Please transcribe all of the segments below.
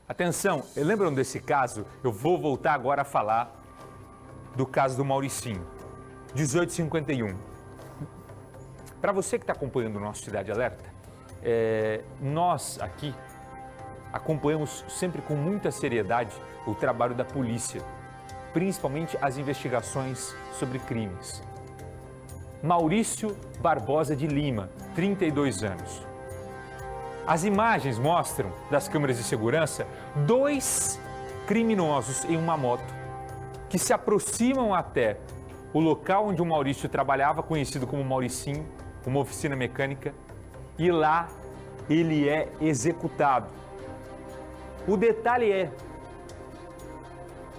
Atenção, lembram desse caso? Eu vou voltar agora a falar do caso do Mauricinho, 1851. Para você que está acompanhando o nosso Cidade Alerta, nós aqui acompanhamos sempre com muita seriedade o trabalho da polícia, principalmente as investigações sobre crimes. Maurício Barbosa de Lima, 32 anos. As imagens mostram, das câmeras de segurança, 2 criminosos em uma moto que se aproximam até o local onde o Maurício trabalhava, conhecido como Mauricinho, uma oficina mecânica, e lá ele é executado. O detalhe é,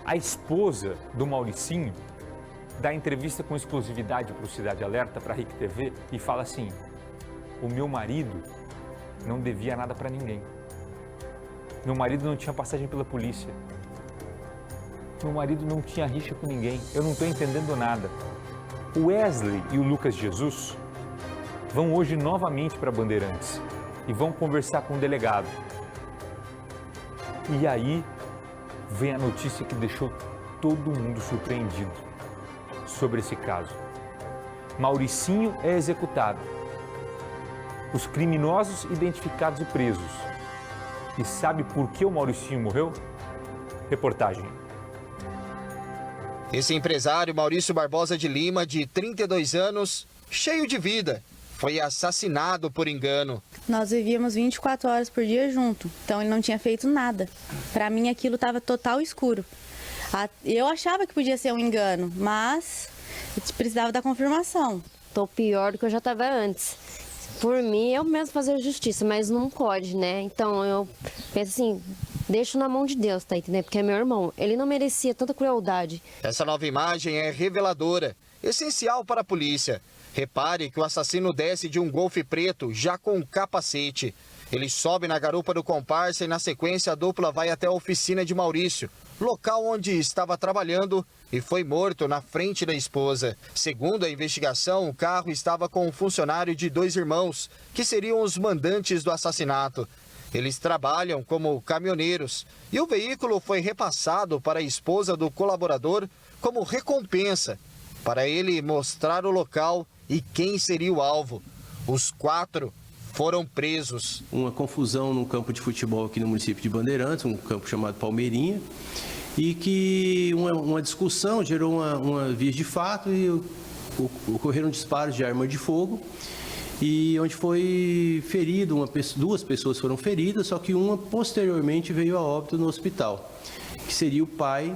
a esposa do Mauricinho dá entrevista com exclusividade para o Cidade Alerta, para a RIC TV, e fala assim: o meu marido não devia nada para ninguém. Meu marido não tinha passagem pela polícia. Meu marido não tinha rixa com ninguém. Eu não estou entendendo nada. O Wesley e o Lucas Jesus vão hoje novamente para Bandeirantes e vão conversar com o delegado. E aí vem a notícia que deixou todo mundo surpreendido sobre esse caso. Mauricinho é executado. Os criminosos identificados e presos. E sabe por que o Mauricinho morreu? Reportagem. Esse empresário, Maurício Barbosa de Lima, de 32 anos, cheio de vida, foi assassinado por engano. Nós vivíamos 24 horas por dia junto, então ele não tinha feito nada. Para mim aquilo estava total escuro. Eu achava que podia ser um engano, mas precisava da confirmação. Tô pior do que eu já estava antes. Por mim, eu mesmo fazer justiça, mas não pode, né? Então eu penso assim, deixo na mão de Deus, tá entendendo? Porque é meu irmão, ele não merecia tanta crueldade. Essa nova imagem é reveladora, essencial para a polícia. Repare que o assassino desce de um Golf preto, já com capacete. Ele sobe na garupa do comparsa e na sequência a dupla vai até a oficina de Maurício, local onde estava trabalhando, e foi morto na frente da esposa. Segundo a investigação, o carro estava com um funcionário de 2 irmãos, que seriam os mandantes do assassinato. Eles trabalham como caminhoneiros e o veículo foi repassado para a esposa do colaborador como recompensa, para ele mostrar o local e quem seria o alvo. Os 4 foram presos. Uma confusão no campo de futebol aqui no município de Bandeirantes, um campo chamado Palmeirinha, e que uma discussão gerou uma via de fato e ocorreram disparos de arma de fogo, e onde foi ferido, 2 pessoas foram feridas, só que uma posteriormente veio a óbito no hospital, que seria o pai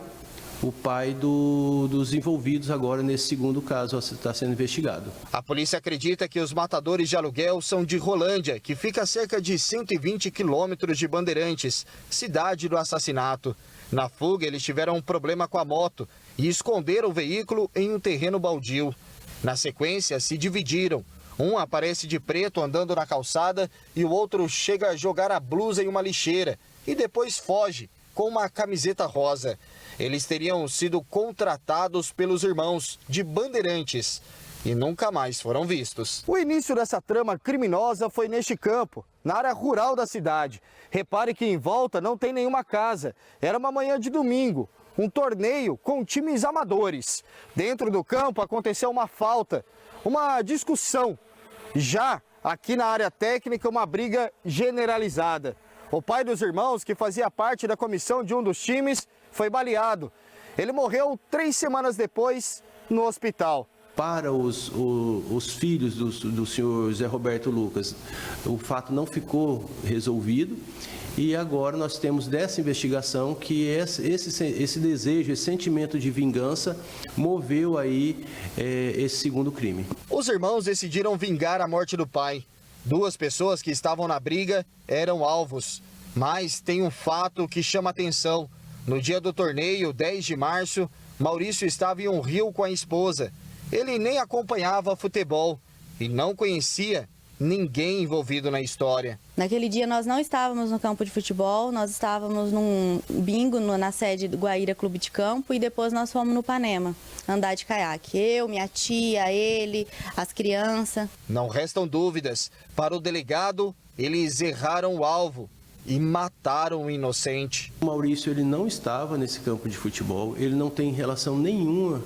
dos envolvidos agora nesse segundo caso está sendo investigado. A polícia acredita que os matadores de aluguel são de Rolândia, que fica a cerca de 120 quilômetros de Bandeirantes, cidade do assassinato. Na fuga, eles tiveram um problema com a moto e esconderam o veículo em um terreno baldio. Na sequência, se dividiram. Um aparece de preto andando na calçada e o outro chega a jogar a blusa em uma lixeira e depois foge com uma camiseta rosa. Eles teriam sido contratados pelos irmãos de Bandeirantes e nunca mais foram vistos. O início dessa trama criminosa foi neste campo, na área rural da cidade. Repare que em volta não tem nenhuma casa. Era uma manhã de domingo, um torneio com times amadores. Dentro do campo aconteceu uma falta, uma discussão. Já aqui na área técnica, uma briga generalizada. O pai dos irmãos, que fazia parte da comissão de um dos times, foi baleado. Ele morreu 3 semanas depois no hospital. Para os filhos do senhor Zé Roberto Lucas, o fato não ficou resolvido e agora nós temos dessa investigação que esse desejo, esse sentimento de vingança moveu aí esse segundo crime. Os irmãos decidiram vingar a morte do pai. 2 pessoas que estavam na briga eram alvos. Mas tem um fato que chama atenção. No dia do torneio, 10 de março, Maurício estava em um rio com a esposa. Ele nem acompanhava futebol e não conhecia ninguém envolvido na história. Naquele dia nós não estávamos no campo de futebol, nós estávamos num bingo na sede do Guaíra Clube de Campo e depois nós fomos no Panema andar de caiaque. Eu, minha tia, ele, as crianças. Não restam dúvidas. Para o delegado, eles erraram o alvo. e mataram o inocente. O Maurício, ele não estava nesse campo de futebol, ele não tem relação nenhuma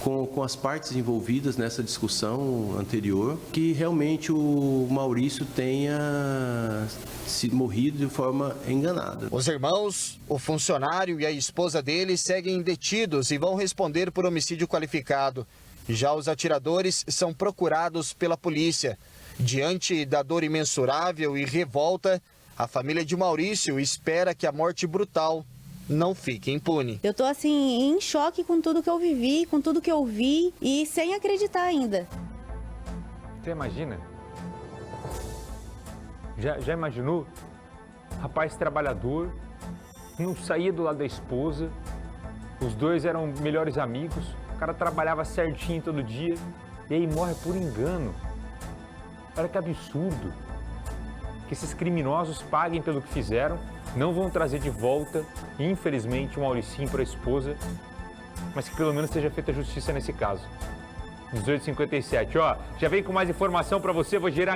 com as partes envolvidas nessa discussão anterior, que realmente o Maurício tenha se morrido de forma enganada. Os irmãos, o funcionário e a esposa dele seguem detidos e vão responder por homicídio qualificado. Já os atiradores são procurados pela polícia. Diante da dor imensurável e revolta, a família de Maurício espera que a morte brutal não fique impune. Eu tô assim em choque com tudo que eu vivi, com tudo que eu vi e sem acreditar ainda. Você imagina? Já imaginou? Rapaz trabalhador, não saía do lado da esposa, os dois eram melhores amigos, o cara trabalhava certinho todo dia e aí morre por engano. Olha que absurdo. Que esses criminosos paguem pelo que fizeram, não vão trazer de volta, infelizmente, o Mauricinho para a esposa, mas que pelo menos seja feita justiça nesse caso. 18h57, ó, já vem com mais informação para você, vou gerar